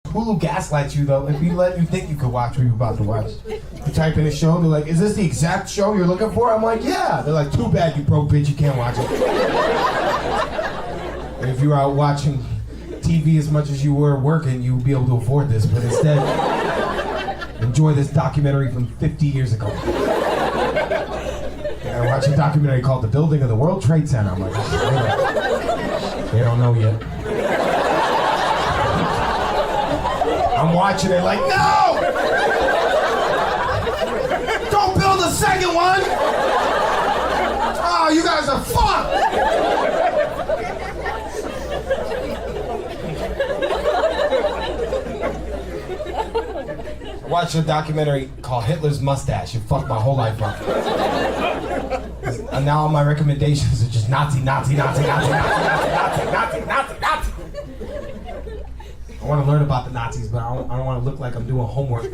Hulu gaslights you though. If you let you think you could watch what you're about to watch. You type in a show, they're like, is this the exact show you're looking for? I'm like, yeah. They're like, too bad you broke bitch, you can't watch it. And if you were out watching TV as much as you were working, you would be able to afford this, but instead, enjoy this documentary from 50 years ago. And I watched a documentary called The Building of the World Trade Center. I'm like, they don't know yet. I'm watching it like, no! Don't build a second one! Oh, you guys are fucked! I watched a documentary called Hitler's Mustache. It fucked my whole life up. And now all my recommendations are just Nazi, Nazi, Nazi, Nazi, Nazi, Nazi, Nazi, Nazi, Nazi. I want to learn about the Nazis, but I don't want to look like I'm doing homework.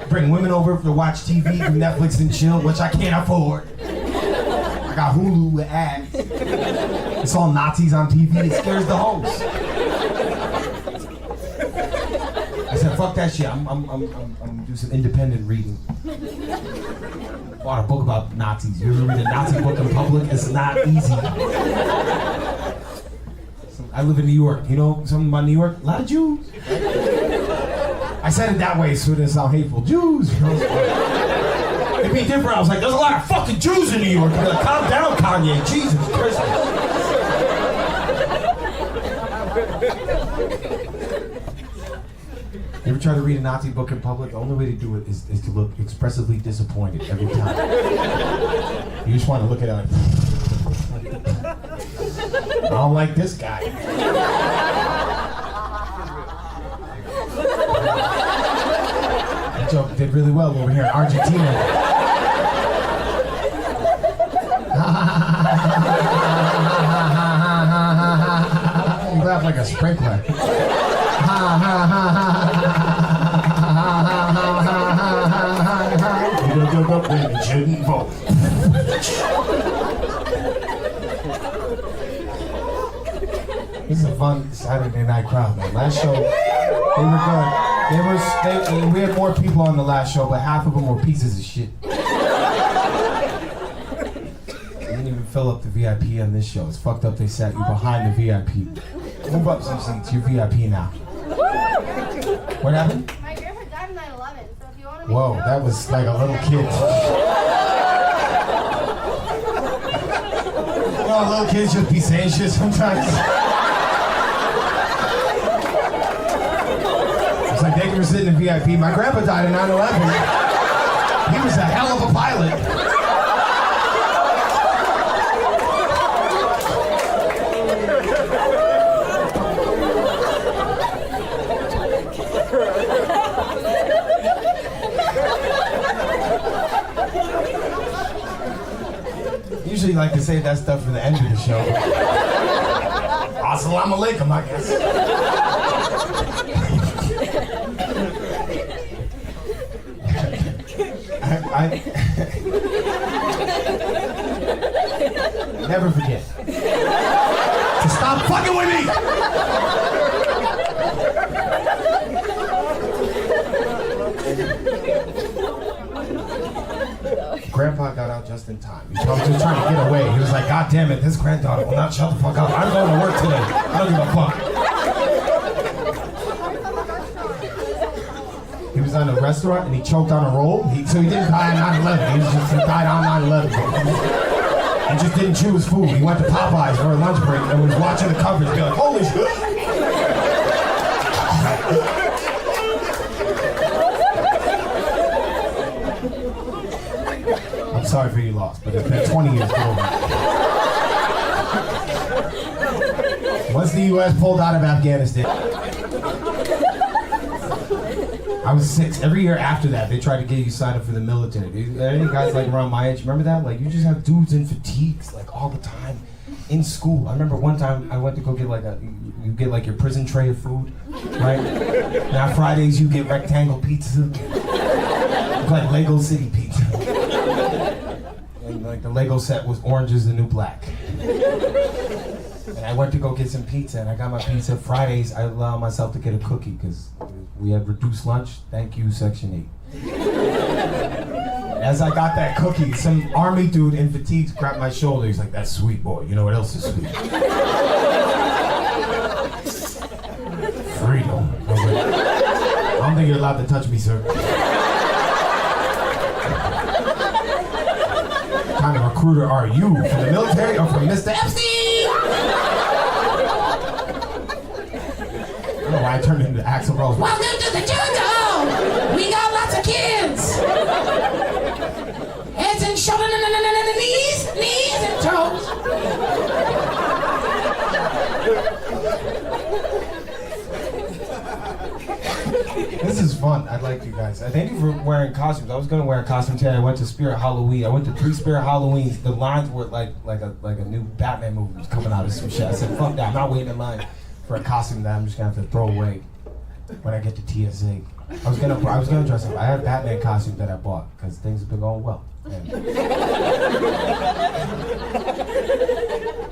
Bring women over to watch TV, do Netflix and chill, which I can't afford. I got Hulu with ads. It's all Nazis on TV. It scares the host. I said, fuck that shit. I'm gonna do some independent reading. Bought a book about Nazis. You ever read a Nazi book in public? It's not easy. I live in New York. You know something about New York? A lot of Jews. I said it that way so it didn't sound hateful. Jews. You know? It'd be different. I was like, there's a lot of fucking Jews in New York. I'd be like, calm down, Kanye. Jesus Christ. You ever try to read a Nazi book in public? The only way to do it is to look expressively disappointed every time. You just want to look at it like, I don't like this guy. That joke did really well over here in Argentina. You laugh like a sprinkler. You shouldn't vote. This is a fun Saturday night crowd, man. Last show, they were good. We had more people on the last show, but half of them were pieces of shit. We didn't even fill up the VIP on this show. It's fucked up they sat you behind the VIP. Move up some seats. You're VIP now. What happened? My grandpa died in 9/11, so if you want to make Whoa, that was like a little kid. You know, little kids just be saying shit sometimes. It's like they were sitting in VIP. My grandpa died in 9/11. He was a hell of a pilot. Usually like to save that stuff for the end of the show. Assalamu alaikum, I guess. I never forget to stop fucking with me. Grandpa got out just in time. He was just trying to get away. He was like, God damn it, this granddaughter will not shut the fuck up. I'm going to work today. I don't give a fuck. He was in a restaurant and he choked on a roll. So he didn't die on 9/11. He died on 9/11. He just didn't chew his food. He went to Popeyes for a lunch break and was watching the coverage be like, holy shit. I'm sorry for your loss, but it's been 20 years. Once the U.S. pulled out of Afghanistan, I was 6. Every year after that, they tried to get you signed up for the military. Any guys like around my age, remember that? Like, you just have dudes in fatigues, like, all the time in school. I remember one time I went to go get you get like your prison tray of food, right? Now Fridays you get rectangle pizza, like Lego City pizza. And like the Lego set was Orange is the New Black. And I went to go get some pizza, and I got my pizza. Fridays, I allow myself to get a cookie because we had reduced lunch. Thank you, Section 8. As I got that cookie, some army dude in fatigues grabbed my shoulder. He's like, "That's sweet, boy. You know what else is sweet?" Freedom. I was like, "I don't think you're allowed to touch me, sir." What kind of recruiter are you? From the military or from Mr. Epstein? I don't know why I turned into Axl Rose. Welcome to the jungle! We got lots of kids! Heads and shoulders, knees and toes. This is fun. I like you guys. Thank you for wearing costumes. I was gonna wear a costume today. I went to Spirit Halloween. I went to 3 Spirit Halloweens. The lines were like a new Batman movie was coming out of some shit. I said, "Fuck that! I'm not waiting in line for a costume that I'm just gonna have to throw away when I get to TSA." I was gonna dress up. I had a Batman costume that I bought because things have been going well. And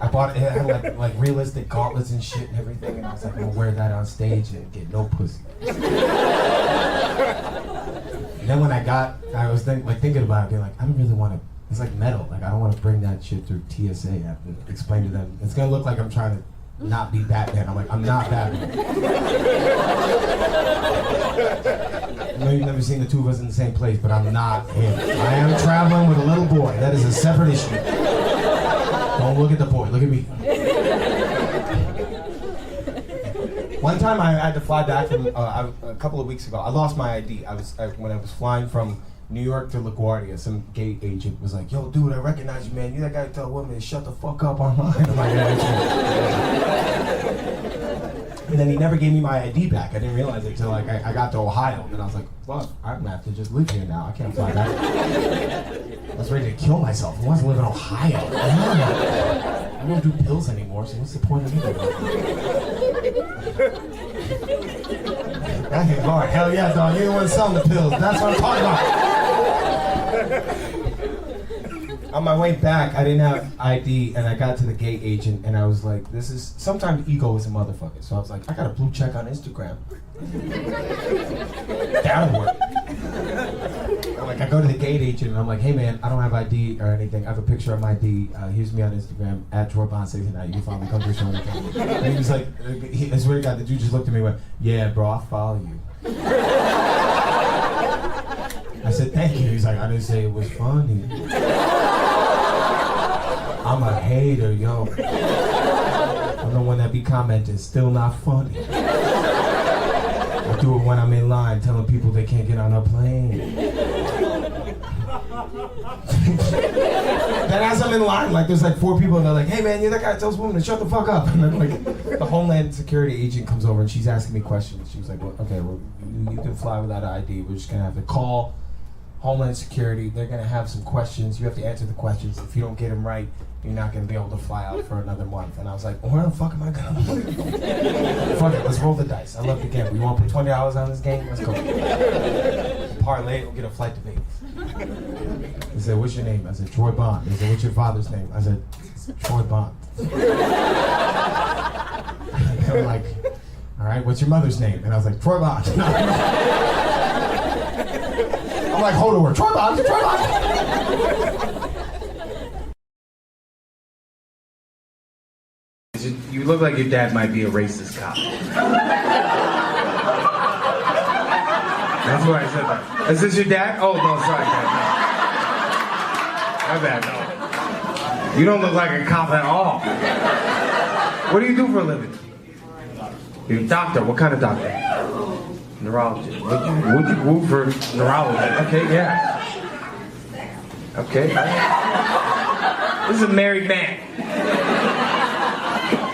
I bought it. It had like realistic gauntlets and shit and everything, and I was like, I'm gonna wear that on stage and get no pussy. And then when I was thinking about it, being like, I don't really want to. It's like metal. Like I don't want to bring that shit through TSA. I have to explain to them. It's gonna look like I'm trying to not be Batman. I'm like, I'm not Batman. I know you've never seen the two of us in the same place, but I'm not him. I am traveling with a little boy. That is a separate issue. Don't look at the boy. Look at me. One time I had to fly back from a couple of weeks ago. I lost my ID. When I was flying from New York to LaGuardia, some gate agent was like, "Yo, dude, I recognize you, man. You that guy who tell women to shut the fuck up online." I'm like, "Yeah, that's right." And then he never gave me my ID back. I didn't realize it until I got to Ohio. And I was like, "Fuck, I'm gonna have to just live here now. I can't fly back." I was ready to kill myself. Who wants to live in Ohio? I don't do pills anymore, so what's the point of living? That hit hard. Hell yeah, dog. You don't want to sell the pills. That's what I'm talking about. On my way back, I didn't have ID, and I got to the gate agent, and I was like, sometimes ego is a motherfucker. So I was like, I got a blue check on Instagram. That'll work. I go to the gate agent, and I'm like, "Hey man, I don't have ID or anything. I have a picture of my ID. Here's me on Instagram, @TroyBond69. You can follow me, come through, show me." And he was like, I swear to God, the dude just looked at me and went, "Yeah, bro, I'll follow you." I said, "Thank you." He's like, "I didn't say it was funny." I'm a hater, yo. I'm the one that be commenting, "Still not funny." I do it when I'm in line, telling people they can't get on a plane. Then as I'm in line, there's 4 people, and they're like, "Hey man, you're that guy that tells women to shut the fuck up." And then the Homeland Security agent comes over and she's asking me questions. She was like, "Well, okay, well, you can fly without an ID. We're just gonna have to call Homeland Security. They're gonna have some questions. You have to answer the questions. If you don't get them right, you're not gonna be able to fly out for another month." And I was like, "Where the fuck am I gonna go?" Fuck it, let's roll the dice. I love the game. We want to put $20 on this game? Let's go. Parlay, we'll get a flight to Vegas. He said, "What's your name?" I said, "Troy Bond." He said, "What's your father's name?" I said, "Troy Bond." They were like, "All right, what's your mother's name?" And I was like, "Troy Bond." I'm like, "Hold over, Troy Bond, Troy Bond." You look like your dad might be a racist cop. That's why I said that. Is this your dad? Oh, no, sorry, Dad. No. My bad, no. You don't look like a cop at all. What do you do for a living? You're a doctor. What kind of doctor? Neurologist. Would you move for neurologist? Okay, yeah. Okay. This is a married man.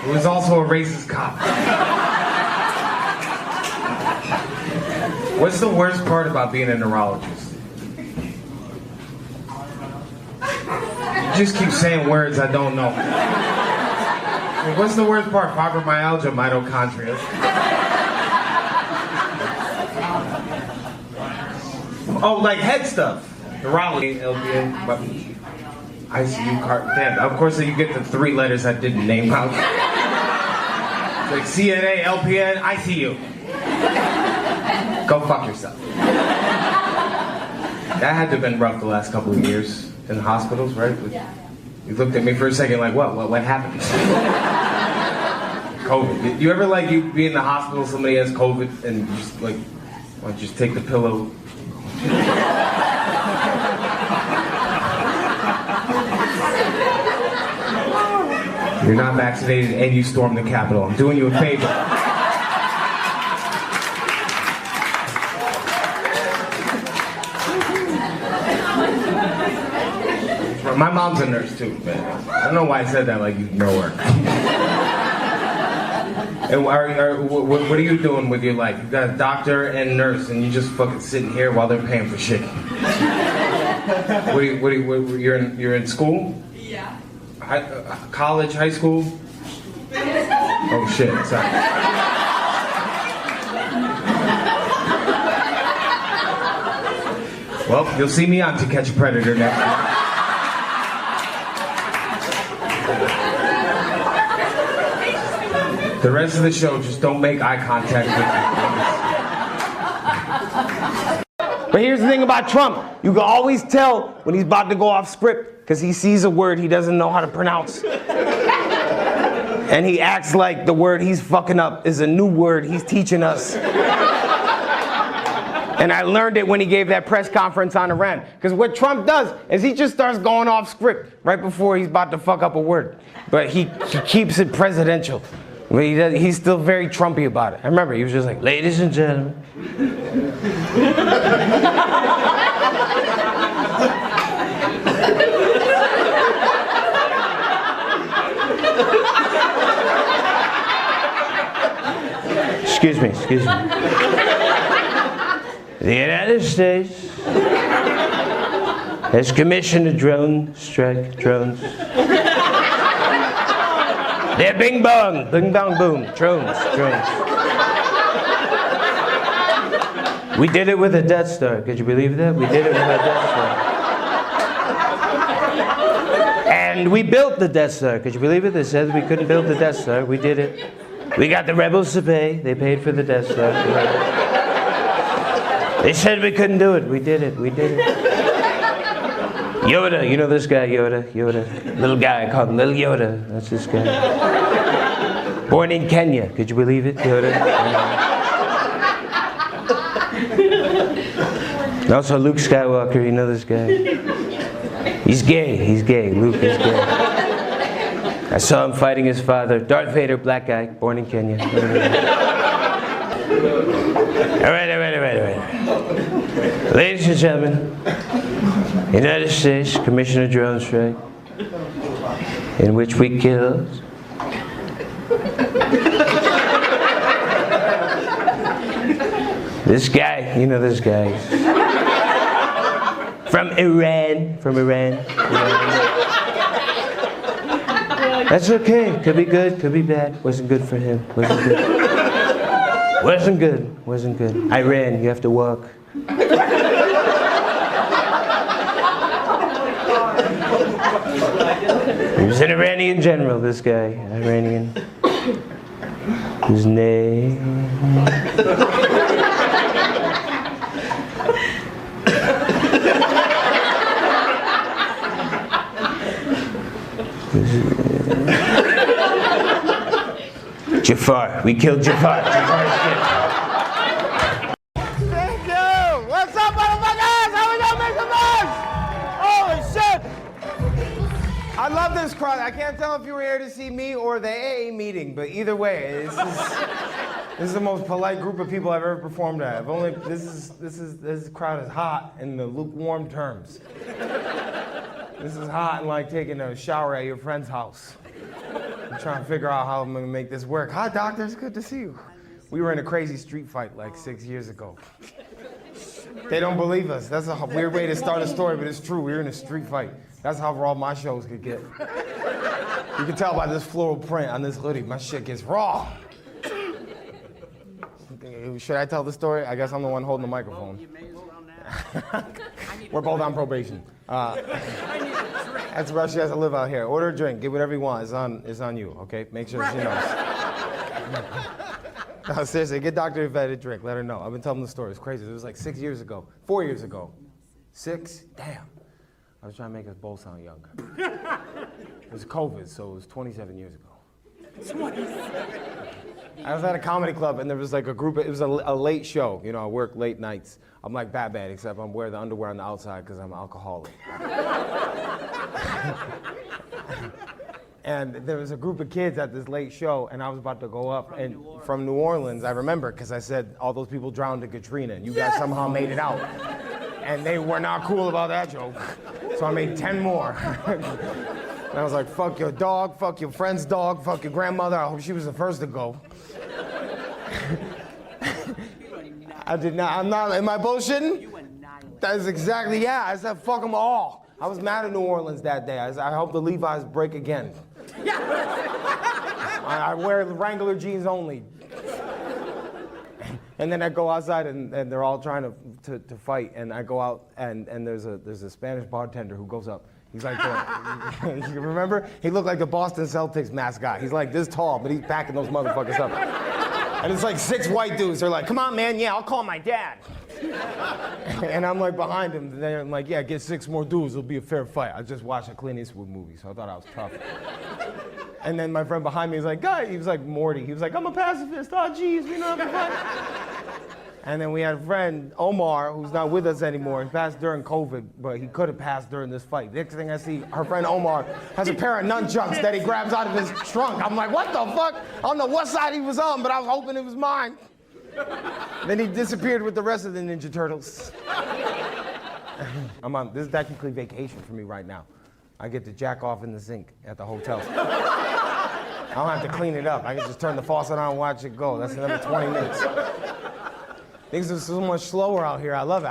Who is also a racist cop. What's the worst part about being a neurologist? You just keep saying words I don't know. What's the worst part? Fibromyalgia, mitochondria. Oh, like head stuff. Neurology, LPN, ICU, damn. Of course, you get the 3 letters I didn't name out. It's like CNA, LPN, ICU. Go fuck yourself. That had to have been rough the last couple of years in hospitals, right? Yeah. You looked at me for a second like, what happened? COVID. Did you ever like you be in the hospital, somebody has COVID, and you just like, why don't you just take the pillow? You're not vaccinated and you stormed the Capitol. I'm doing you a favor. My mom's a nurse too, man. I don't know why I said that like you know her. And what are you doing with your life? You've got a doctor and nurse, and you just fucking sitting here while they're paying for shit. You're in school? Yeah. College, high school? Oh shit, sorry. Well, you'll see me on To Catch a Predator next week. The rest of the show, just don't make eye contact with me. But here's the thing about Trump. You can always tell when he's about to go off script because he sees a word he doesn't know how to pronounce. And he acts like the word he's fucking up is a new word he's teaching us. And I learned it when he gave that press conference on Iran. Because what Trump does is he just starts going off script right before he's about to fuck up a word. But he keeps it presidential. But he's still very Trumpy about it. I remember he was just like, ladies and gentlemen. Excuse me. The United States has commissioned a drone strike. Drones. They're bing bong boom. Drones. We did it with a Death Star. Could you believe that? We did it with a Death Star. And we built the Death Star. Could you believe it? They said we couldn't build the Death Star. We did it. We got the rebels to pay. They paid for the Death Star. They said we couldn't do it. We did it. Yoda, you know this guy, Yoda. Little guy, I call him Little Yoda. That's this guy. Born in Kenya. Could you believe it, Yoda? And also Luke Skywalker, you know this guy. He's gay. Luke is gay. I saw him fighting his father. Darth Vader, black guy, born in Kenya. All right. Ladies and gentlemen, United States commissioned a drone strike in which we killed this guy, you know this guy, from Iran. That's okay, could be good, could be bad, wasn't good for him, wasn't good. Iran, you have to walk. He was an Iranian general, this guy. Iranian. His name. Jafar. We killed Jafar. Jafar's kid. Thank you. What's up, motherfuckers? How we doing? Make some noise! Holy shit! I love this crowd. I can't tell if you were here to see me or the AA meeting, but either way, this is the most polite group of people I've ever performed at. This crowd is hot in the lukewarm terms. This is hot and like taking a shower at your friend's house. I'm trying to figure out how I'm gonna make this work. Hi, doctor, it's good to see you. We were in a crazy street fight like 6 years ago. They don't believe us. That's a weird way to start a story, but it's true. We were in a street fight. That's how raw my shows could get. You can tell by this floral print on this hoodie, my shit gets raw. Should I tell the story? I guess I'm the one holding the microphone. We're both on probation. That's why she has to live out here. Order a drink, get whatever you want. It's on you, okay? Make sure she knows. No, seriously, get Dr. Yvette a drink. Let her know. I've been telling the story. It's crazy. It was like 6 years ago. 4 years ago. 6? Damn. I was trying to make us both sound younger. It was COVID, so it was 27 years ago. 27. I was at a comedy club, and there was like a group. It was a late show. You know, I work late nights. I'm like Batman, except I'm wearing the underwear on the outside because I'm an alcoholic. And there was a group of kids at this late show, and I was about to go up from New Orleans. I remember because I said all those people drowned in Katrina, and you guys somehow made it out. And they were not cool about that joke. So I made 10 more. And I was like, fuck your dog, fuck your friend's dog, fuck your grandmother. I hope she was the first to go. I did not, I'm not, am I bullshitting? You annihilated. That is exactly, yeah, I said fuck them all. I was mad at New Orleans that day. I hope the Levi's break again. I wear Wrangler jeans only. And then I go outside and they're all trying to fight. And I go out and there's a Spanish bartender who goes up. He's like, you remember? He looked like the Boston Celtics mascot. He's like this tall, but he's backing those motherfuckers up. And it's like 6 white dudes. They're like, come on, man, yeah, I'll call my dad. And I'm like behind him. And they're like, yeah, get 6 more dudes. It'll be a fair fight. I just watched a Clint Eastwood movie, so I thought I was tough. And then my friend behind me was like, guy, he was like Morty. He was like, I'm a pacifist. Oh, geez, we know having fun. And then we had a friend, Omar, who's not with us anymore. He passed during COVID, but he could have passed during this fight. Next thing I see, her friend Omar has a pair of nunchucks that he grabs out of his trunk. I'm like, what the fuck? I don't know what side he was on, but I was hoping it was mine. Then he disappeared with the rest of the Ninja Turtles. This is technically vacation for me right now. I get to jack off in the sink at the hotel. I don't have to clean it up. I can just turn the faucet on and watch it go. That's another 20 minutes. Things are so much slower out here. I love it.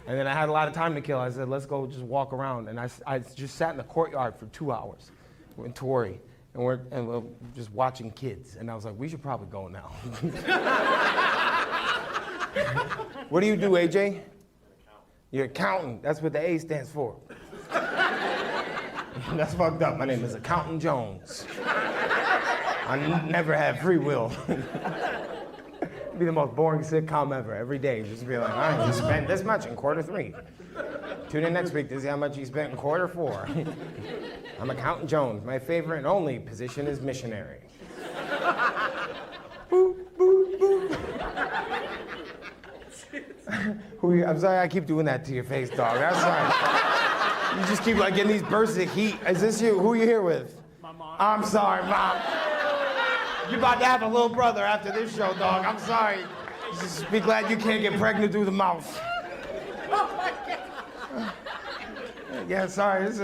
And then I had a lot of time to kill. I said, let's go just walk around. And I just sat in the courtyard for 2 hours with Tori. And we're just watching kids. And I was like, we should probably go now. What do you do, AJ? You're an accountant. That's what the A stands for. That's fucked up. My name is Accountant Jones. I never had free will. It'd be the most boring sitcom ever. Every day, just be like, all right, you spent this much in quarter 3. Tune in next week to see how much you spent in quarter 4. I'm Accountant Jones. My favorite and only position is missionary. Boop, boop, boop. I'm sorry I keep doing that to your face, dog. That's right. You just keep like getting these bursts of heat. Is this you? Who are you here with? My mom. I'm sorry, Mom. You're about to have a little brother after this show, dog. I'm sorry. Just be glad you can't get pregnant through the mouth. Oh my God. Yeah, sorry. This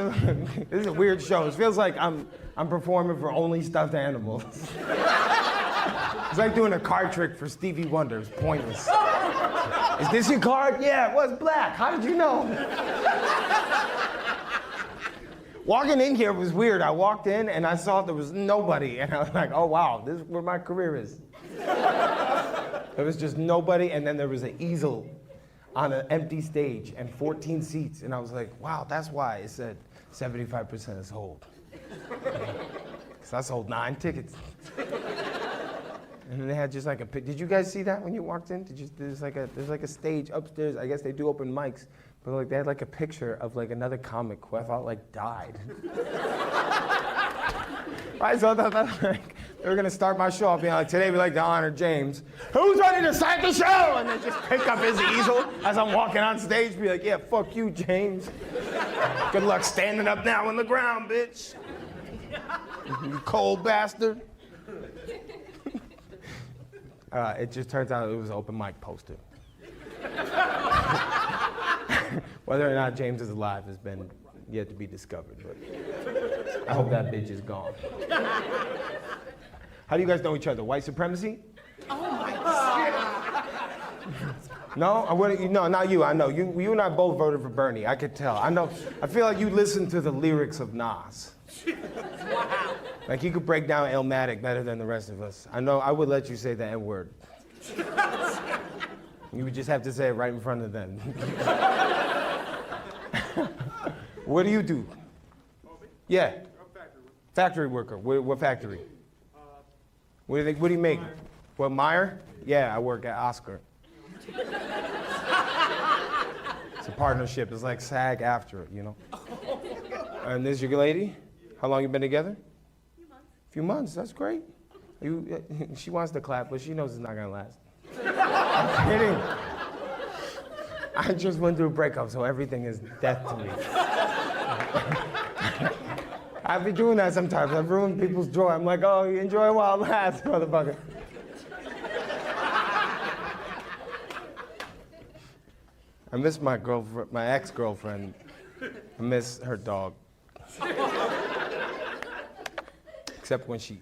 is a weird show. It feels like I'm performing for only stuffed animals. It's like doing a card trick for Stevie Wonder. It's pointless. Is this your card? Yeah, it was black. How did you know? Walking in here was weird. I walked in and I saw there was nobody. And I was like, oh wow, this is where my career is. There was just nobody, and then there was an easel on an empty stage and 14 seats. And I was like, wow, that's why it said 75% is sold. Because I sold 9 tickets. And then they had just like a did you guys see that when you walked in? There's like a stage upstairs. I guess they do open mics, but like they had like a picture of like another comic who I thought like died. Right, so I thought like they were gonna start my show off being like, today we like to honor James. Who's ready to start the show? And then just pick up his easel as I'm walking on stage, be like, yeah, fuck you, James. Good luck standing up now on the ground, bitch. You cold bastard. It just turns out it was an open mic poster. Whether or not James is alive has been yet to be discovered, but I hope that bitch is gone. How do you guys know each other? White supremacy? Oh my God. No? No, not you. I know. You and I both voted for Bernie. I could tell. I know. I feel like you listen to the lyrics of Nas. Wow. Like he could break down Illmatic better than the rest of us. I know I would let you say the N-word. You would just have to say it right in front of them. What do you do? Yeah. I'm factory worker. Factory worker. What factory? What do you think? What do you make? What, Meyer? Yeah, I work at Oscar. It's a partnership. It's like SAG after it, you know? And this your lady? How long you been together? A few months, that's great. She wants to clap, but she knows it's not gonna last. I'm kidding. I just went through a breakup, so everything is death to me. I've been doing that sometimes. I've ruined people's joy. I'm like, oh, you enjoy it while it lasts, motherfucker. I miss my girlfriend, my ex-girlfriend. I miss her dog. Except when she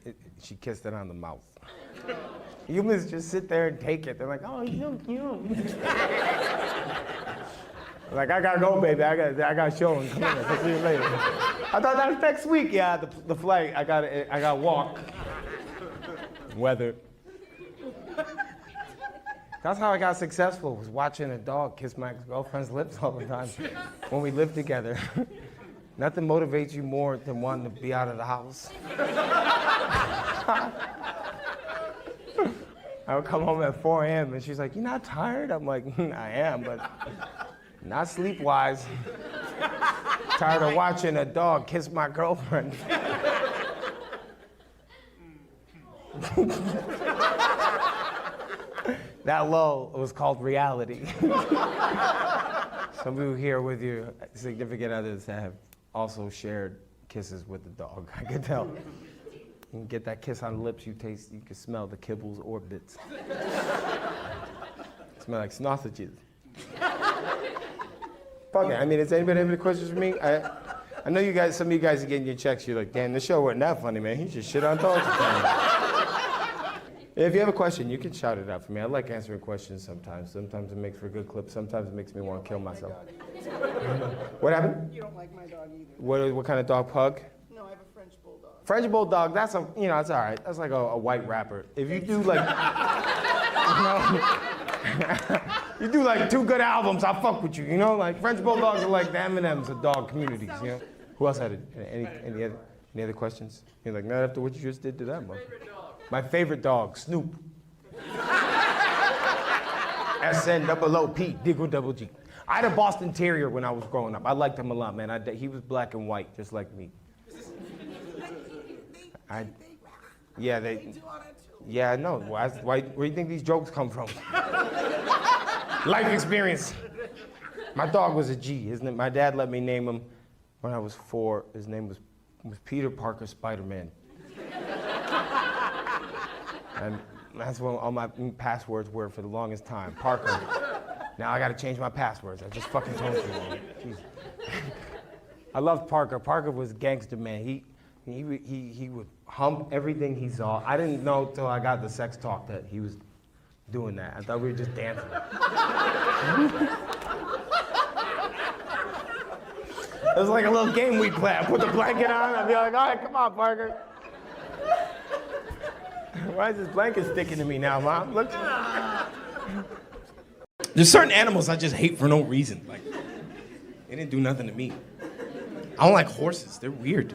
kissed it on the mouth. Humans just sit there and take it. They're like, oh, he's so cute. Like, I gotta go, baby. I got showing. Come on, I'll see you later. I thought that was next week. Yeah, the flight. I gotta walk. Weather. That's how I got successful, was watching a dog kiss my ex-girlfriend's lips all the time when we lived together. Nothing motivates you more than wanting to be out of the house. I would come home at 4 a.m. and she's like, "You not tired?" I'm like, "I am, but not sleep-wise. Tired of watching a dog kiss my girlfriend." That lull was called reality. Some of you here with your significant others have also shared kisses with the dog. I can tell. You can get that kiss on the lips, you taste, you can smell the kibbles or bits. Smell like sausages. Fuck it. I mean, does anybody have any questions for me? I know you guys, some of you guys are getting your checks. You're like, damn, this show wasn't that funny, man. He just shit on dogs. If you have a question, you can shout it out for me. I like answering questions sometimes. Sometimes it makes for a good clip. Sometimes it makes me want to kill myself. What happened? You don't like my dog either. What kind of dog? Pug? No, I have a French bulldog. French bulldog. That's that's all right. That's like a white rapper. If you do like, you do like 2 good albums, I'll fuck with you. You know, like French bulldogs are like the M&Ms of dog communities. You know. Who else had it? Any other questions? You're like, not after what you just did to that motherfucker. My favorite dog, Snoop. SNOOP, Diggle Double G. I had a Boston Terrier when I was growing up. I liked him a lot, man. He was black and white, just like me. Yeah, I know. Why, where do you think these jokes come from? Life experience. My dog was a G. My dad let me name him when I was 4. His name was Peter Parker Spider-Man. And that's what all my passwords were for the longest time. Parker. Now I gotta change my passwords. I just fucking told you. Jeez. I loved Parker. Parker was gangster, man. He would hump everything he saw. I didn't know till I got the sex talk that he was doing that. I thought we were just dancing. It was like a little game we play. I put the blanket on, I'd be like, all right, come on, Parker. Why is this blanket sticking to me now, Mom? Look. There's certain animals I just hate for no reason. Like, they didn't do nothing to me. I don't like horses. They're weird.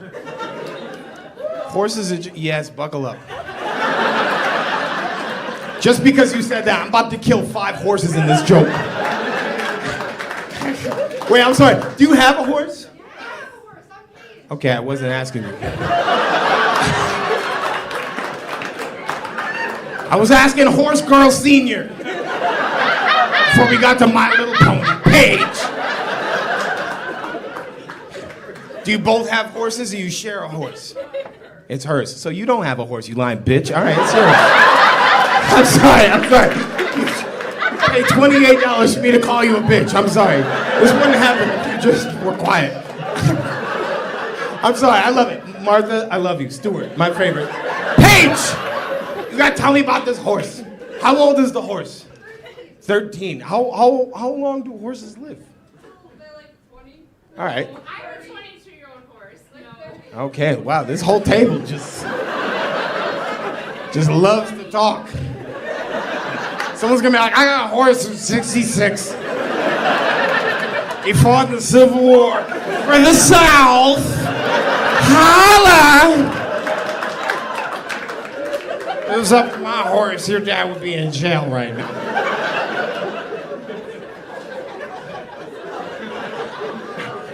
Horses are yes, buckle up. Just because you said that, I'm about to kill 5 horses in this joke. Wait, I'm sorry. Do you have a horse? Okay, I wasn't asking you. I was asking Horse Girl Senior before we got to My Little Pony. Paige. Do you both have horses or you share a horse? It's hers. So you don't have a horse, you lying bitch. All right, it's yours. I'm sorry. Hey, $28 for me to call you a bitch. I'm sorry. This wouldn't happen if you just were quiet. I'm sorry, I love it. Martha, I love you. Stuart, my favorite. Paige! You gotta tell me about this horse. How old is the horse? 13. How long do horses live? They're like 20. All right. I have a 22-year-old horse. Okay, wow, this whole table just loves to talk. Someone's gonna be like, I got a horse who's 66. He fought in the Civil War for the South. Holla! it was up to my horse, your dad would be in jail right now.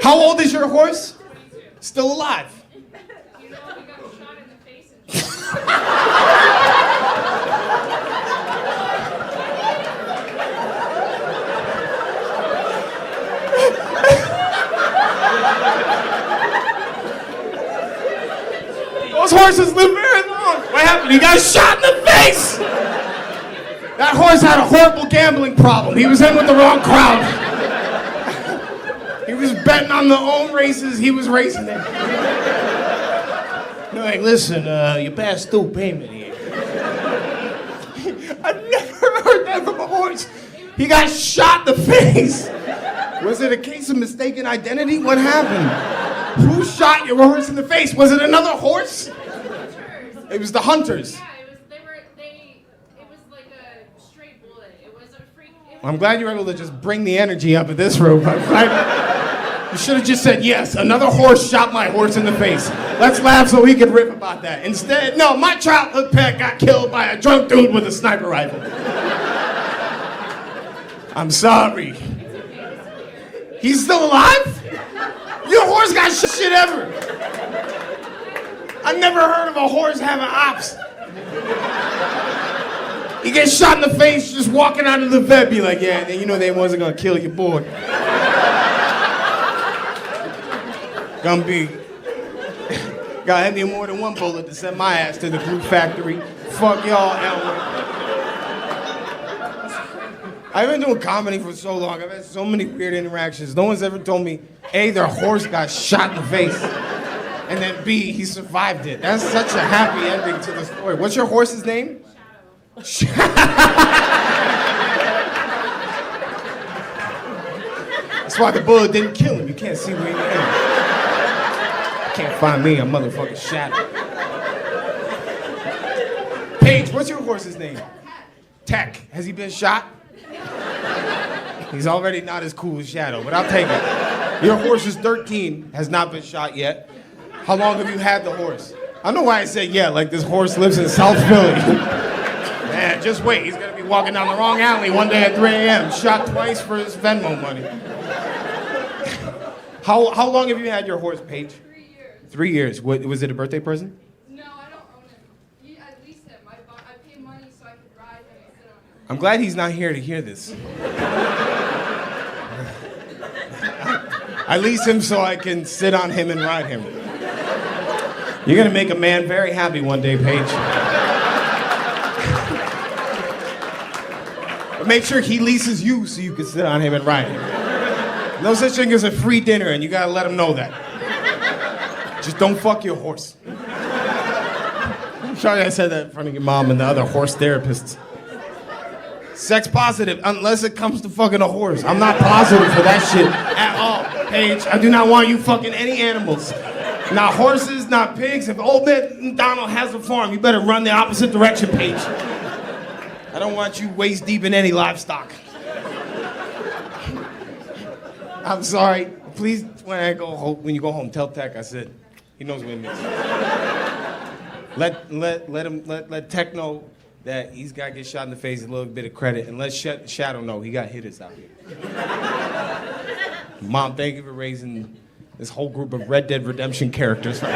How old is your horse? 22. Still alive. You know, he got shot in the face and Those horses live very long. What happened? He got shot in the face. That horse had a horrible gambling problem. He was in with the wrong crowd. He was betting on the own races he was racing in. No, hey, listen, you passed due payment here. I've never heard that from a horse. He got shot in the face. Was it a case of mistaken identity? What happened? Who shot your horse in the face? Was it another horse? It was the hunters. yeah, it was like a straight bullet. It was a freak. I'm glad you were able to just bring the energy up at this room. You should have just said, yes, another horse shot my horse in the face. Let's laugh so we can rip about that. Instead, no, my childhood pet got killed by a drunk dude with a sniper rifle. I'm sorry. He's still alive? Your horse got shit ever. I never heard of a horse having ops. He gets shot in the face just walking out of the vet, be like, yeah, you know they wasn't gonna kill your boy. Gonna be. Gotta have me more than one bullet to send my ass to the glue factory. Fuck y'all, Elwood. I've been doing comedy for so long. I've had so many weird interactions. No one's ever told me, A, their horse got shot in the face, and then B, he survived it. That's such a happy ending to the story. What's your horse's name? Shadow. That's why the bullet didn't kill him. You can't see where he went. Can't find me a motherfucking Shadow. Paige, what's your horse's name? Tech. Has he been shot? He's already not as cool as Shadow, but I'll take it. Your horse is 13, has not been shot yet. How long have you had the horse? I don't know why I said yeah, like this horse lives in South Philly. Man, just wait. He's gonna be walking down the wrong alley one day at 3 a.m. Shot twice for his Venmo money. How long have you had your horse, Paige? 3 years. 3 years. What, was it a birthday present? No, I don't own him. I leased him. I pay money so I could ride him and sit on him. I'm glad he's not here to hear this. I lease him so I can sit on him and ride him. You're gonna make a man very happy one day, Paige. But make sure he leases you so you can sit on him and ride him. No such thing as a free dinner, and you gotta let him know that. Just don't fuck your horse. I'm sorry I said that in front of your mom and the other horse therapists. Sex positive, unless it comes to fucking a horse. I'm not positive for that shit at all, Paige. I do not want you fucking any animals. Not horses, not pigs. If old man Donald has a farm, you better run the opposite direction, Paige. I don't want you waist deep in any livestock. I'm sorry. Please, when you go home, tell Tech I said he knows what it means. Let Tech know that he's got to get shot in the face, a little bit of credit, and let Shadow know he got hitters out here. Mom, thank you for raising this whole group of Red Dead Redemption characters. But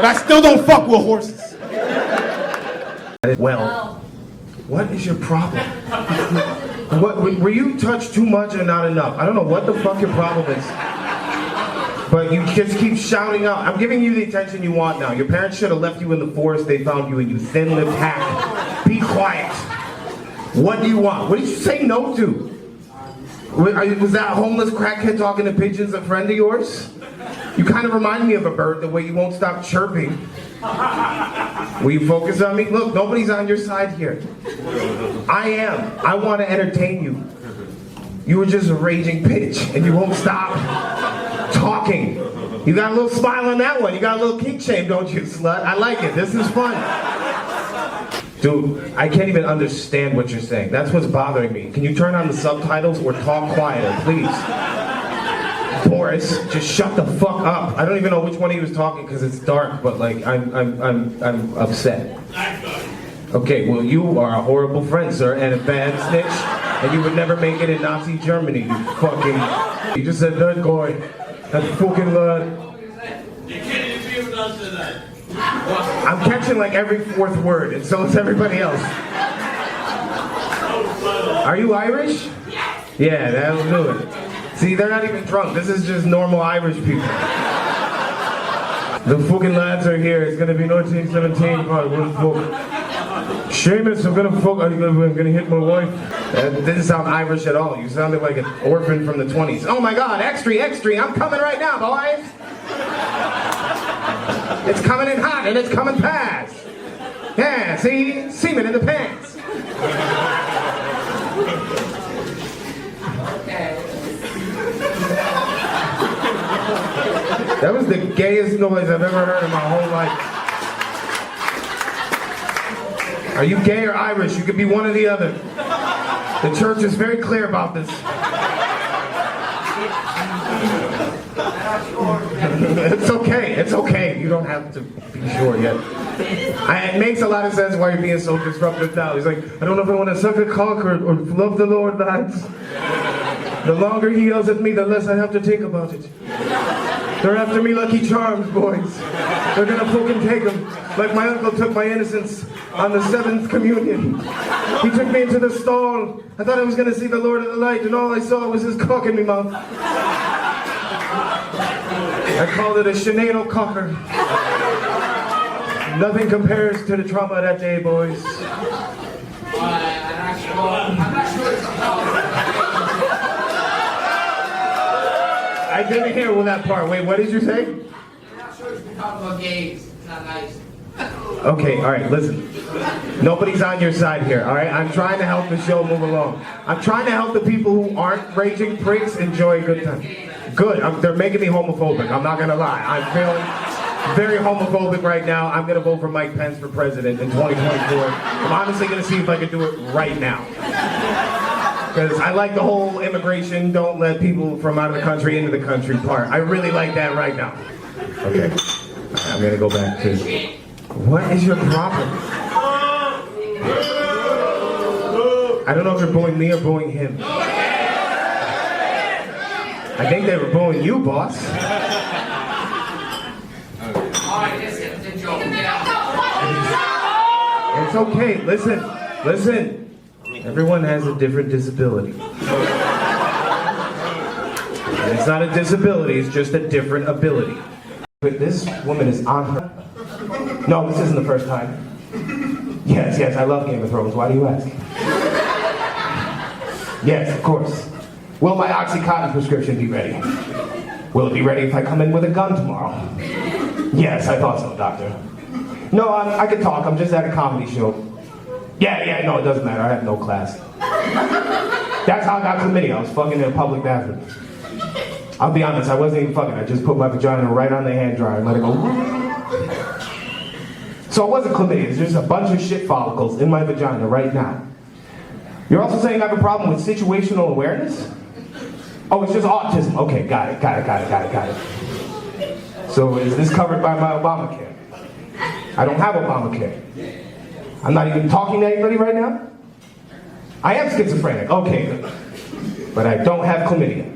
I still don't fuck with horses. Well, what is your problem? Were you touched too much or not enough? I don't know what the fuck your problem is. But you just keep shouting out. I'm giving you the attention you want now. Your parents should have left you in the forest. They found you and you thin-lipped hack. Be quiet. What do you want? What did you say no to? Was that homeless crackhead talking to pigeons a friend of yours? You kind of remind me of a bird the way you won't stop chirping. Will you focus on me? Look, nobody's on your side here. I am. I want to entertain you. You were just a raging pitch and you won't stop talking. You got a little smile on that one. You got a little kink shame, don't you, slut? I like it. This is fun. Dude, I can't even understand what you're saying. That's what's bothering me. Can you turn on the subtitles or talk quieter, please? Boris, just shut the fuck up. I don't even know which one he was talking because it's dark, but like I'm upset. Okay, well you are a horrible friend, sir, and a bad snitch, and you would never make it in Nazi Germany, you fucking... You just said that guy, that fucking lad. I'm catching like every fourth word, and so is everybody else. Are you Irish? Yeah, that'll do it. See, they're not even drunk. This is just normal Irish people. The fucking lads are here. It's gonna be 1917. Seamus, I'm gonna hit my wife. That didn't sound Irish at all. You sounded like an orphan from the 20s. Oh my God, extra, I'm coming right now, boys. It's coming in hot and it's coming fast. Yeah, see? Semen in the pants. That was the gayest noise I've ever heard in my whole life. Are you gay or Irish? You could be one or the other. The church is very clear about this. It's okay. You don't have to be sure yet. It makes a lot of sense why you're being so disruptive now. He's like, I don't know if I want to suck a cock or love the Lord, lads. The longer he yells at me, the less I have to think about it. They're after me Lucky Charms, boys. They're gonna fucking take them. Like my uncle took my innocence on the 7th communion. He took me into the stall. I thought I was gonna see the Lord of the Light, and all I saw was his cock in my mouth. I called it a shenanal cocker. Nothing compares to the trauma of that day, boys. I didn't hear that part. Wait, what did you say? I'm not sure it's talking about gays. It's not nice. Okay, all right, listen. Nobody's on your side here, all right? I'm trying to help the show move along. I'm trying to help the people who aren't raging pricks enjoy a good time. Good, they're making me homophobic, I'm not gonna lie. I'm feeling very homophobic right now. I'm gonna vote for Mike Pence for president in 2024. I'm honestly gonna see if I can do it right now. Because I like the whole immigration, don't let people from out of the country into the country part. I really like that right now. Okay, I'm gonna go back to... What is your problem? I don't know if they're booing me or booing him. I think they were booing you, boss. Alright, this is the joke. Get out. It's okay, listen. Everyone has a different disability. And it's not a disability, it's just a different ability. But this woman is on her... No, this isn't the first time. Yes, I love Game of Thrones. Why do you ask? Yes, of course. Will my Oxycontin prescription be ready? Will it be ready if I come in with a gun tomorrow? Yes, I thought so, doctor. No, I can talk. I'm just at a comedy show. Yeah, no, it doesn't matter. I have no class. That's how I got chlamydia. I was fucking in a public bathroom. I'll be honest, I wasn't even fucking. I just put my vagina right on the hand dryer and let it go. So it wasn't chlamydia. It's just a bunch of shit follicles in my vagina right now. You're also saying I have a problem with situational awareness? Oh, it's just autism. Okay, got it. So is this covered by my Obamacare? I don't have Obamacare. I'm not even talking to anybody right now? I am schizophrenic. Okay, good. But I don't have chlamydia.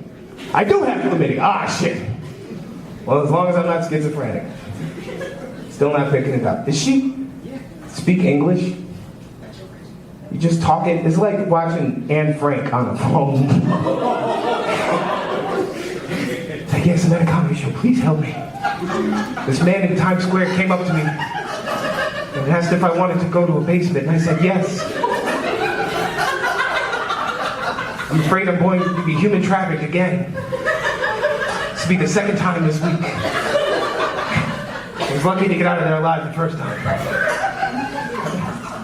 I do have chlamydia. Ah, shit. Well, as long as I'm not schizophrenic. Still not picking it up. Does she speak English? You just talk it. It's like watching Anne Frank on the phone. It's like, yes, I'm at a comedy show. Please help me. This man in Times Square came up to me and asked if I wanted to go to a basement, and I said yes. I'm afraid I'm going to be human trafficked again. This will be the second time this week. I was lucky to get out of there alive the first time.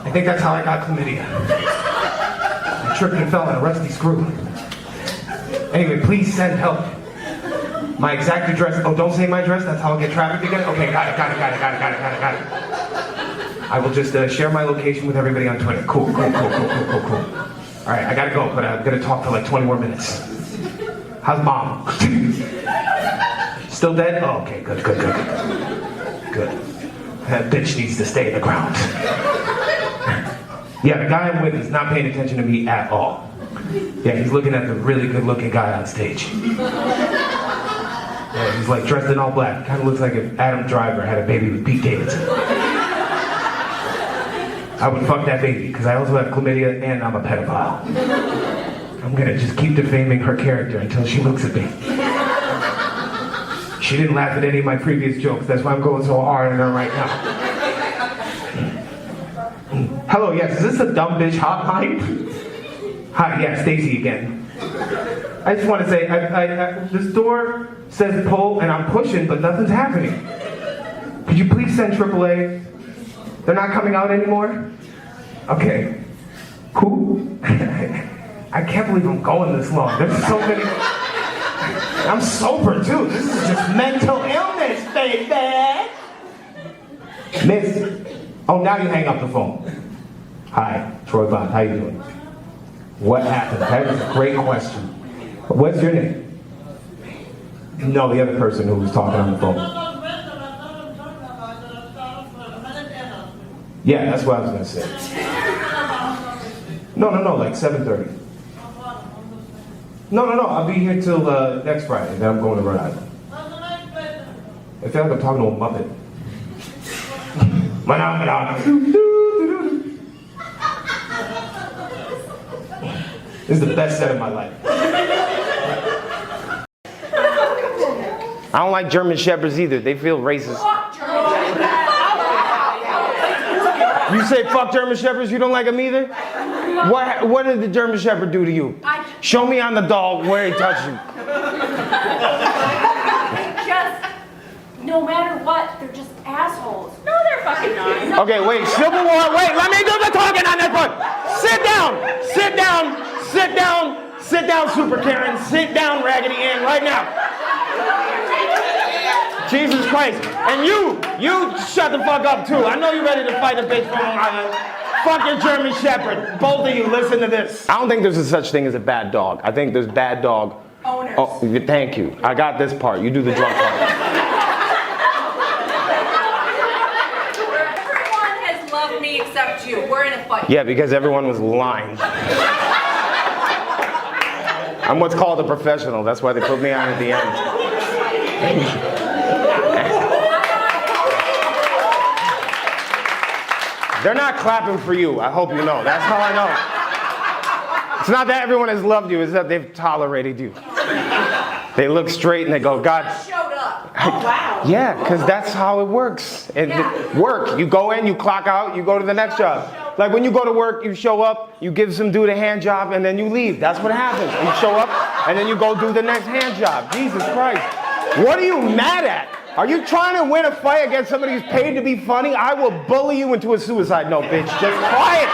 I think that's how I got chlamydia. I tripped and fell on a rusty screw. Anyway, please send help. My exact address. Oh, don't say my address. That's how I'll get trafficked again. Okay, got it. I will just share my location with everybody on Twitter. Cool. All right, I gotta go, but I'm gonna talk for like 20 more minutes. How's mom? Still dead? Oh, okay, good. Good. That bitch needs to stay in the ground. Yeah, the guy I'm with is not paying attention to me at all. Yeah, he's looking at the really good-looking guy on stage. Yeah, he's like dressed in all black. Kind of looks like if Adam Driver had a baby with Pete Davidson. I would fuck that baby, because I also have chlamydia and I'm a pedophile. I'm gonna just keep defaming her character until she looks at me. She didn't laugh at any of my previous jokes, that's why I'm going so hard on her right now. Hello, yes, is this the dumb bitch hotline? Hi, yeah, Stacy again. I just want to say, this door says pull and I'm pushing, but nothing's happening. Could you please send AAA? They're not coming out anymore? Okay. Who? I can't believe I'm going this long. There's so many. I'm sober too. This is just mental illness, baby. Miss. Oh, now you hang up the phone. Hi, Troy Bond. How you doing? What happened? That is a great question. What's your name? No, the other person who was talking on the phone. Yeah, that's what I was gonna say. No, like 7:30. No, I'll be here till next Friday, then I'm going to Rhode Island. I feel like I'm talking to a Muppet. This is the best set of my life. I don't like German Shepherds either, they feel racist. You say fuck German Shepherds, you don't like them either? What did the German Shepherd do to you? Show me on the dog where he touched you. Just, no matter what, they're just assholes. No, they're fucking not. Okay, wait, Civil War, wait, let me do the talking on this one. Sit down, Super Karen, sit down, Raggedy Ann, right now. Jesus Christ, and you shut the fuck up too. I know you're ready to fight a bitch from Long Island. Fuck your German Shepherd. Both of you, listen to this. I don't think there's a such thing as a bad dog. I think there's bad dog owners. Oh, thank you. I got this part. You do the drunk part. Everyone has loved me except you. We're in a fight. Yeah, because everyone was lying. I'm what's called a professional. That's why they put me on at the end. They're not clapping for you, I hope you know. That's how I know. It's not that everyone has loved you, it's that they've tolerated you. They look straight and they go, God. Showed up. Oh, wow. Yeah, because that's how it works. And work, you go in, you clock out, you go to the next job. Like when you go to work, you show up, you give some dude a hand job, and then you leave. That's what happens. You show up, and then you go do the next hand job. Jesus Christ. What are you mad at? Are you trying to win a fight against somebody who's paid to be funny? I will bully you into a suicide note, bitch. Just quiet.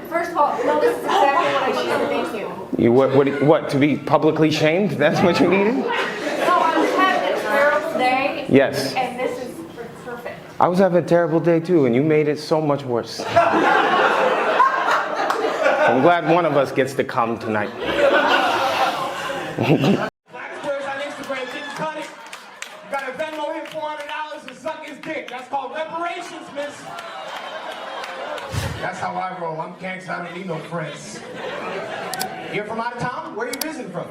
First of all, no, this is exactly what I needed. Thank you. You what? To be publicly shamed? That's what you needed? No, I was having a terrible day. Yes. And this is perfect. I was having a terrible day too, and you made it so much worse. I'm glad one of us gets to come tonight. Black squares on Instagram, didn't cut it. You got a Venmo him $400 and suck his dick. That's called reparations, miss. That's how I roll. I'm gangsta, I don't need no friends. You're from out of town? Where are you visiting from?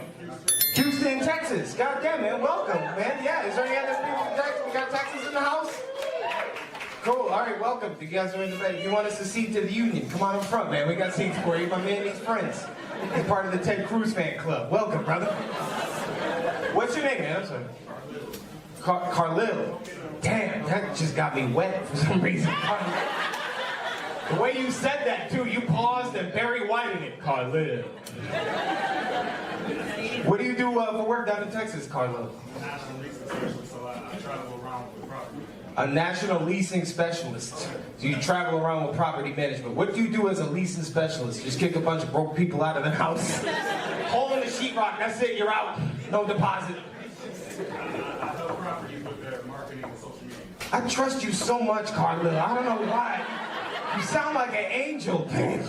Houston, Texas. God damn, man. Welcome, man. Yeah, is there any other people from Texas? We got Texas in the house? Cool, all right, welcome. You guys are in the bed. If you want us to seat to the union, come on in front, man. We got seats for you. My man needs friends. He's part of the Ted Cruz fan club. Welcome, brother. What's your name, man? I'm sorry. Carlil. Damn, that just got me wet for some reason. The way you said that, too, you paused and Barry Whited it. Carlil. What do you do for work down in Texas, Carlil? A national leasing specialist. So you travel around with property management. What do you do as a leasing specialist? Just kick a bunch of broke people out of the house? Hole in the sheetrock, that's it, you're out. No deposit. I trust you so much, Carlil. I don't know why. You sound like an angel, man.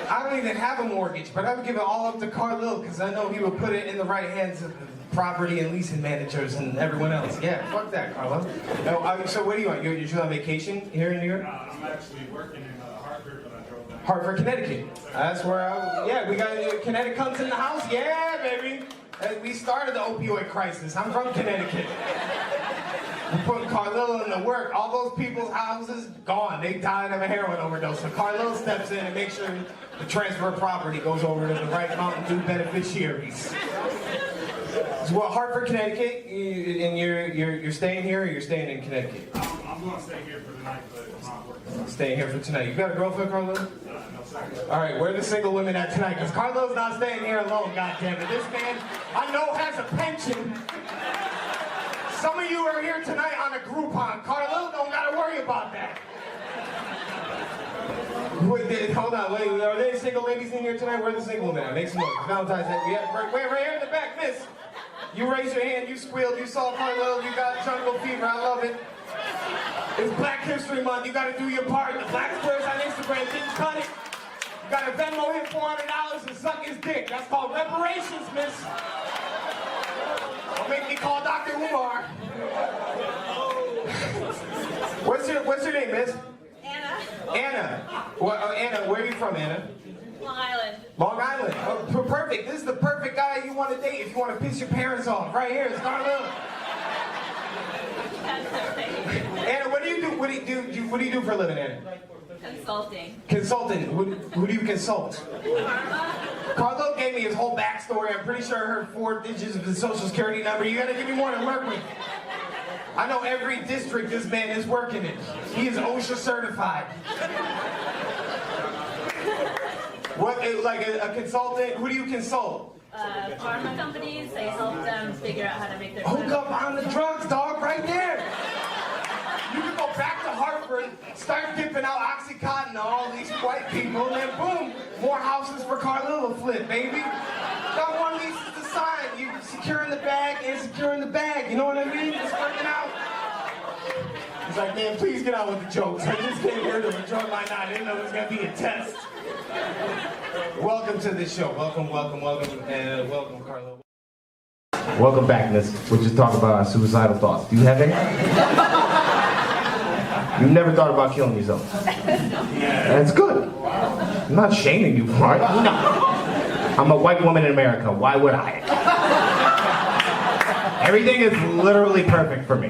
I don't even have a mortgage, but I would give it all up to Carlil because I know he would put it in the right hands of the property and leasing managers and everyone else. Yeah, fuck that, Carlil. So what do you want? You're just on vacation here in New York? I'm actually working in Hartford, but I drove down. Hartford, Connecticut. That's where yeah, we got Connecticut comes in the house. Yeah, baby. We started the opioid crisis. I'm from Connecticut. We put Carlil in the work. All those people's houses, gone. They died of a heroin overdose. So Carlil steps in and makes sure the transfer of property goes over to the right Mountain Dew beneficiaries. So what, Hartford, Connecticut, and you're staying here or you're staying in Connecticut? I'm going to stay here for the night, but I'm not working. Staying here for tonight. You got a girlfriend, Carlil? No, sir. All right, where are the single women at tonight? Because Carlil's not staying here alone, goddammit. This man, I know, has a pension. Some of you are here tonight on a Groupon. Carlil don't got to worry about that. Wait, hold on, wait. Are there any single ladies in here tonight? Where are the single women at? Make some noise. Valentine's Day. Yeah, right here in the back, miss. You raised your hand, you squealed, you saw Carlil, you got jungle fever. I love it. It's Black History Month. You got to do your part. The Black Squares on Instagram didn't cut it. You got to Venmo him $400 and suck his dick. That's called reparations, miss. Don't make me call Dr. Umar. What's your name, miss? Anna. Anna. Well, Anna, where are you from, Anna? Long Island. Long Island. Oh, perfect. This is the perfect guy you want to date if you want to piss your parents off. Right here, it's Carlil. Anna, what do you do? What do you do for a living, Anna? Consulting. Consultant. Who do you consult? Karma. Carlil gave me his whole backstory. I'm pretty sure I heard 4 digits of his social security number. You gotta give me more to work with. I know every district this man is working in. He is OSHA certified. What, like a consultant? Who do you consult? Pharma companies, I help them figure out how to make their Hook up on the drugs, dog, right there. You can go back to Hartford, start dipping out Oxycontin to all these white people, and then boom, more houses for Carlil to flip, baby. Got more leases to sign. You securing the bag and securing the bag. You know what I mean? It's working out. He's like, man, please get on with the jokes. I just came here to enjoy my night. I didn't know it was gonna be a test. Welcome to the show. Welcome, and welcome, Carlil. Welcome back, miss. We'll just talk about our suicidal thoughts. Do you have any? You've never thought about killing yourself? That's good. I'm not shaming you for it. No. I'm a white woman in America. Why would I? Everything is literally perfect for me.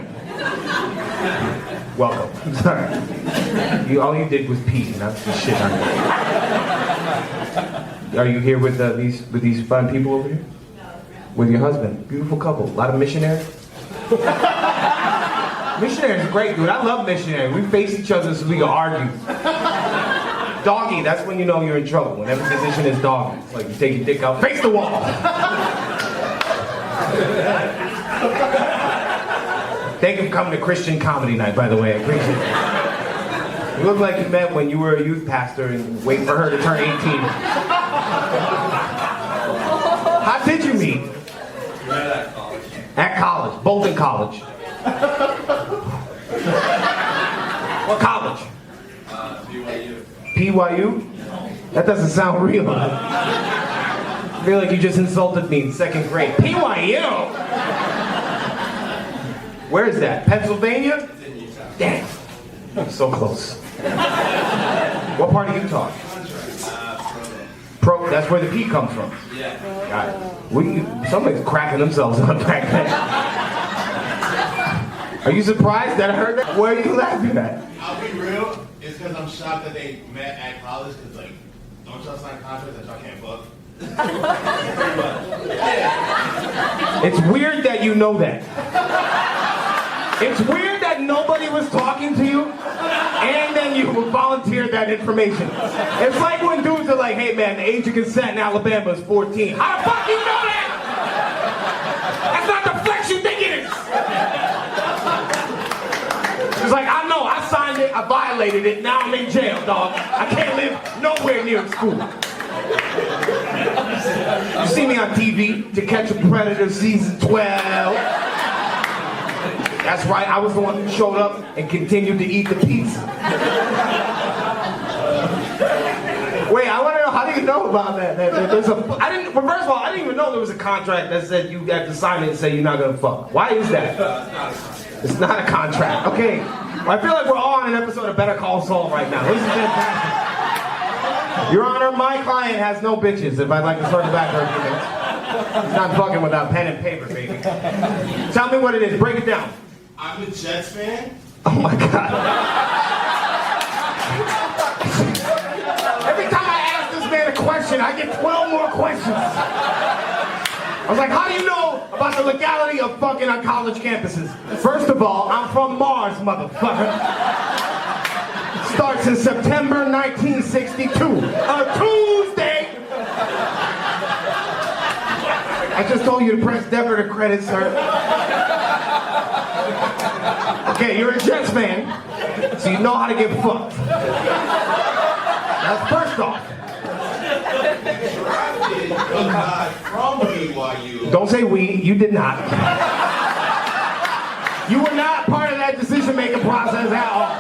Welcome. Sorry. All you did was pee, not just shit on me. Are you here with these fun people over here? With your husband? Beautiful couple. A lot of missionaries? Missionaries are great, dude. I love missionaries. We face each other so we can argue. Doggy, that's when you know you're in trouble. When every position is doggy. It's like you take your dick out, face the wall. Thank you for coming to Christian Comedy Night, by the way. I appreciate it. You look like you met when you were a youth pastor and waiting for her to turn 18. How did you meet? We met at college. At college, Bolton College. What college? BYU. PYU? That doesn't sound real. I feel like you just insulted me in 2nd grade. PYU? Where is that? Pennsylvania? It's in Utah. Damn. So close. What part of Utah? Pro. That's where the P comes from. Yeah. Got it. Somebody's cracking themselves up back there. Are you surprised that I heard that? What are you laughing at? I'll be real, it's because I'm shocked that they met at college, because, like, don't y'all sign contracts that y'all can't fuck? It's weird that you know that. It's weird that nobody was talking to you, and then you volunteered that information. It's like when dudes are like, hey man, the age of consent in Alabama is 14. How the fuck you know that? That's not the flex you think it is. It's like, I know, I signed it, I violated it, now I'm in jail, dog. I can't live nowhere near school. You see me on TV, To Catch a Predator season 12. That's right, I was the one who showed up and continued to eat the pizza. Wait, I want to know, how do even know about that. There's a. I didn't. Well, first of all, I didn't even know there was a contract that said you have to sign it and say you're not gonna fuck. Why is that? It's not a contract. Okay. I feel like we're all on an episode of Better Call Saul right now. This is fantastic. Your Honor, my client has no bitches. If I'd like to start the back for a few minutes. He's not fucking without pen and paper, baby. Tell me what it is. Break it down. I'm a Jets fan. Oh my God. Every time I ask this man a question, I get 12 more questions. I was like, how do you know about the legality of fucking on college campuses? First of all, I'm from Mars, motherfucker. Starts in September 1962, a Tuesday. I just told you to press debit or credit, sir. Okay, you're a Jets fan, so you know how to get fucked. That's first off. From BYU. Don't say we, you did not. You were not part of that decision-making process at all.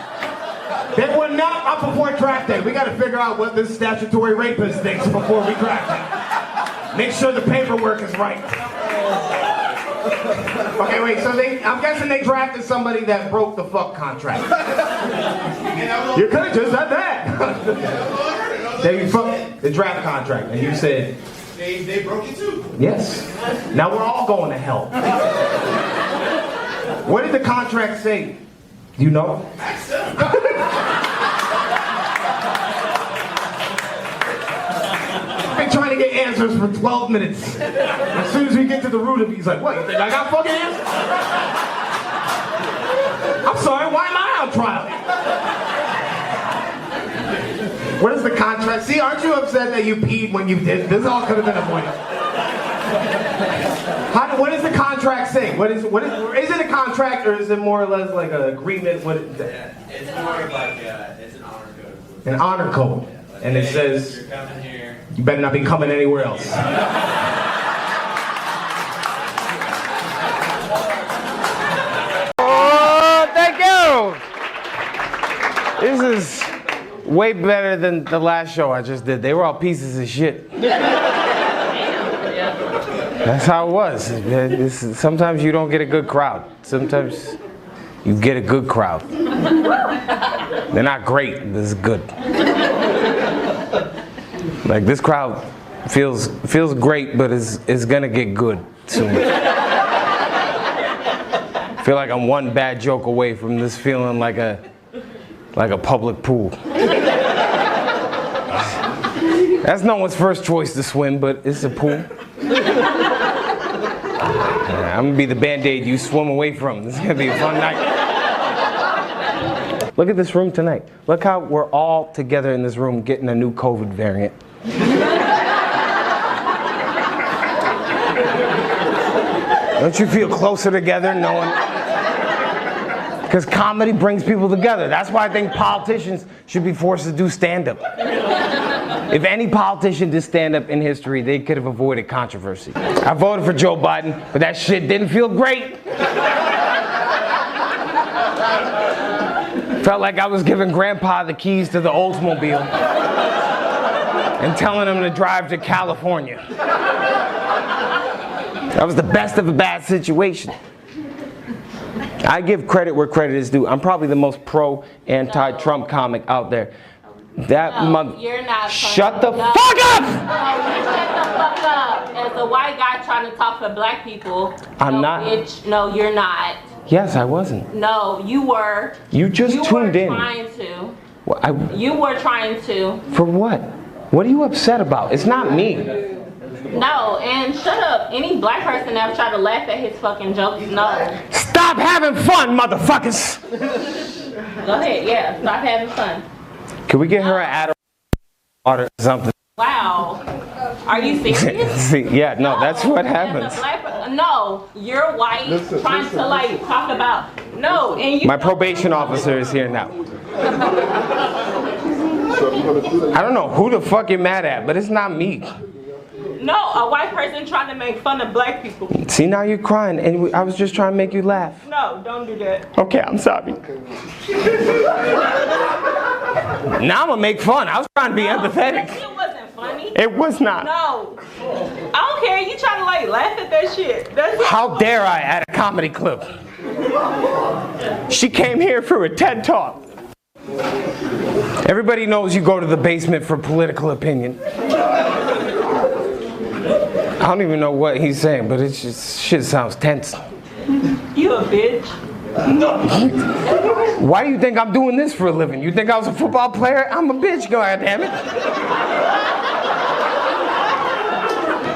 They were not up before draft day. We got to figure out what this statutory rapist thinks before we draft him. Make sure the paperwork is right. Okay, wait, so I'm guessing they drafted somebody that broke the fuck contract. You could have just said that. They fucked the draft contract, and you said... They broke it too. Yes. Now we're all going to hell. What did the contract say? Do you know? Ask them. I've been trying to get answers for 12 minutes. As soon as we get to the root of it, he's like, what, you think I got fucking answers? I'm sorry, why am I on trial? What is the contract? See, aren't you upset that you peed when you did? This all could have been avoided. What does the contract say? Is it a contract or is it more or less like an agreement? It's more of like, it's an honor code. An honor code. Yeah, And it says, you're coming here. you better not be coming anywhere else. Oh, thank you! This is way better than the last show I just did. They were all pieces of shit. That's how it was. Sometimes you don't get a good crowd. Sometimes you get a good crowd. They're not great, but it's good. Like this crowd feels great, but it's gonna get good soon. I feel like I'm one bad joke away from this feeling like a public pool. That's no one's first choice to swim, but it's a pool. I'm gonna be the Band-Aid you swim away from. This is gonna be a fun night. Look at this room tonight. Look how we're all together in this room getting a new COVID variant. Don't you feel closer together knowing? Because comedy brings people together. That's why I think politicians should be forced to do stand-up. If any politician did stand-up in history, they could have avoided controversy. I voted for Joe Biden, but that shit didn't feel great. Felt like I was giving Grandpa the keys to the Oldsmobile and telling him to drive to California. That was the best of a bad situation. I give credit where credit is due. I'm probably the most pro-anti-Trump comic out there. That mother. You're not. Shut the fuck up! No, you shut the fuck up. As a white guy trying to talk for black people. I'm not. Bitch, no, you're not. Yes, I wasn't. No, you were. You just tuned in. You were trying to. Well, You were trying to. For what? What are you upset about? It's not me. No, and shut up. Any black person ever tried to laugh at his fucking jokes? No. Stop having fun, motherfuckers! Go ahead, yeah. Stop having fun. Can we get her an Adderall water or something? Wow. Are you serious? See, yeah, no, that's what happens. No, you're white, trying to like talk about, no, and you. My probation officer is here now. I don't know who the fuck you're mad at, but it's not me. No, a white person trying to make fun of black people. See, now you're crying, and I was just trying to make you laugh. No, don't do that. Okay, I'm sorry. Now I'm gonna make fun. I was trying to be empathetic. It wasn't funny. It was not. No. I don't care. You trying to like laugh at that shit. That's it. How dare I at a comedy club? She came here for a TED Talk. Everybody knows you go to the basement for political opinion. I don't even know what he's saying, but it just shit sounds tense. You a bitch. Why do you think I'm doing this for a living? You think I was a football player? I'm a bitch, goddammit.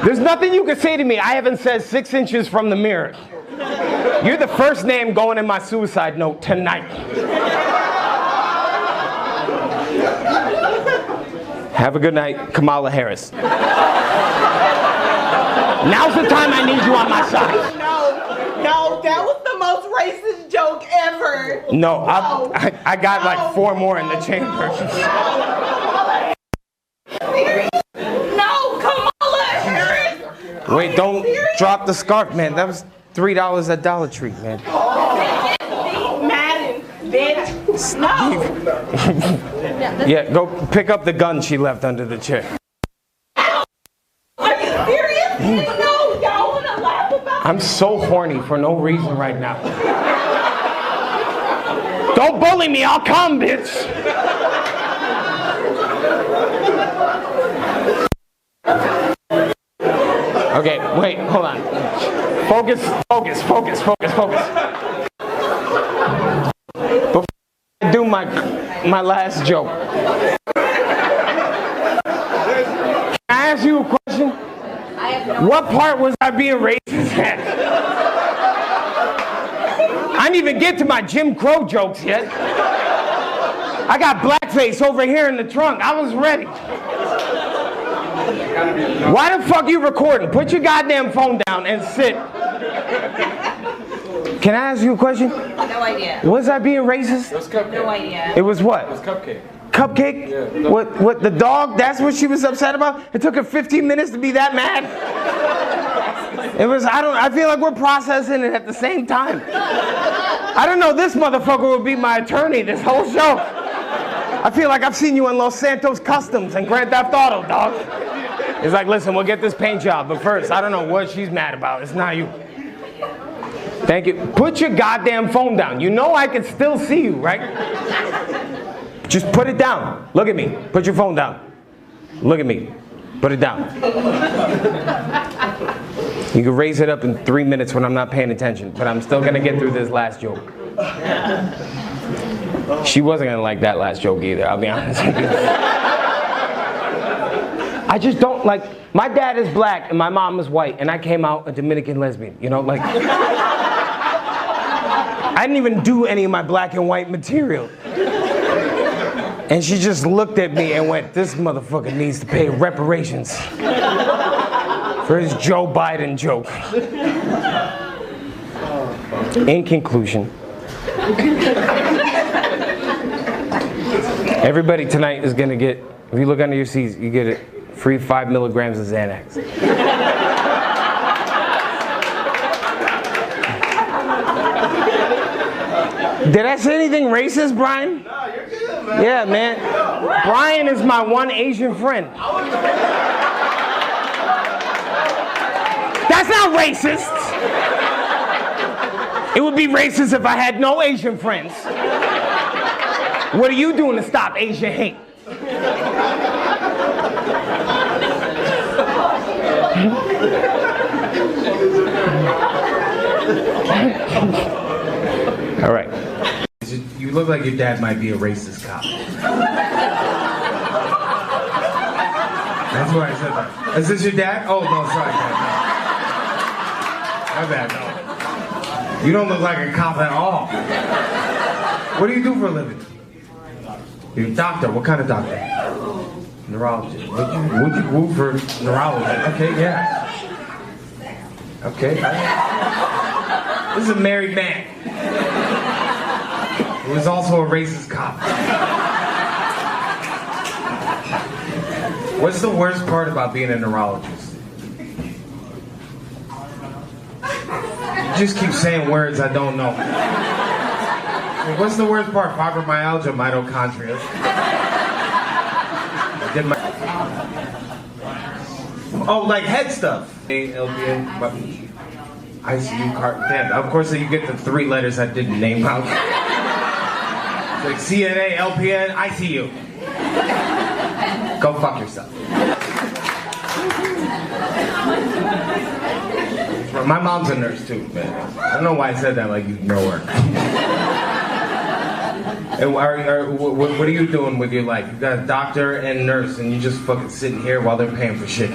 There's nothing you can say to me I haven't said 6 inches from the mirror. You're the first name going in my suicide note tonight. Have a good night, Kamala Harris. Now's the time I need you on my side. No, that was the most racist joke ever. No, I got like 4 more in the chamber. No, Kamala Harris. Wait, don't drop the scarf, man. That was $3 at Dollar Tree, man. Madden, bitch. No. Yeah, go pick up the gun she left under the chair. Are you serious? No, y'all wanna laugh about it? I'm so horny for no reason right now. Don't bully me, I'll come, bitch. Okay, wait, hold on. Focus. Before I do my last joke, can I ask you a question? What part was I being racist at? I didn't even get to my Jim Crow jokes yet. I got blackface over here in the trunk. I was ready. Why the fuck you recording? Put your goddamn phone down and sit. Can I ask you a question? No idea. Was I being racist? It was cupcake. No idea. It was what? It was cupcake. Cupcake? Yeah. What, the dog? That's what she was upset about? It took her 15 minutes to be that mad? It was, I feel like we're processing it at the same time. I don't know, this motherfucker will be my attorney this whole show. I feel like I've seen you in Los Santos Customs and Grand Theft Auto, dog. It's like, listen, we'll get this paint job, but first, I don't know what she's mad about. It's not you. Thank you. Put your goddamn phone down. You know I can still see you, right? Just put it down. Look at me. Put your phone down. Look at me. Put it down. You can raise it up in 3 minutes when I'm not paying attention, but I'm still gonna get through this last joke. She wasn't gonna like that last joke either, I'll be honest with you. I just don't like, my dad is black and my mom is white and I came out a Dominican lesbian, you know, like. I didn't even do any of my black and white material. And she just looked at me and went, this motherfucker needs to pay reparations for his Joe Biden joke. In conclusion, everybody tonight is gonna get, if you look under your seats, you get it free 5 milligrams of Xanax. Did I say anything racist, Brian? No, you're good, man. Yeah, man. Brian is my one Asian friend. That's not racist. It would be racist if I had no Asian friends. What are you doing to stop Asian hate? All right. You look like your dad might be a racist cop. That's why I said that. Is this your dad? Oh, no, sorry. My bad, no. You don't look like a cop at all. What do you do for a living? You're a doctor. What kind of doctor? Neurologist. Would you move for neurologist? Okay, yeah. Okay. This is a married man. He was also a racist cop. What's the worst part about being a neurologist? You just keep saying words I don't know. What's the worst part? Fibromyalgia, mitochondria. I did my... Oh, like head stuff. LPN. ICU card. Damn. Of course, you get the 3 letters I didn't name out. Like CNA, LPN, ICU. Go fuck yourself. My mom's a nurse too, man. I don't know why I said that like you know her. And what are you doing with your life? You got a doctor and nurse, and you just fucking sitting here while they're paying for shit.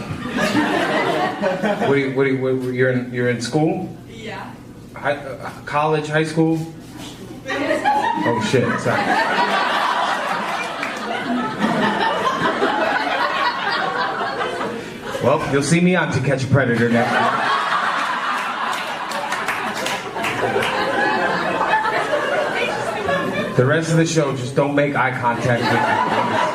You're in school? Yeah. College, high school? Oh shit, sorry. Well, you'll see me on To Catch a Predator next week. The rest of the show, just don't make eye contact with me.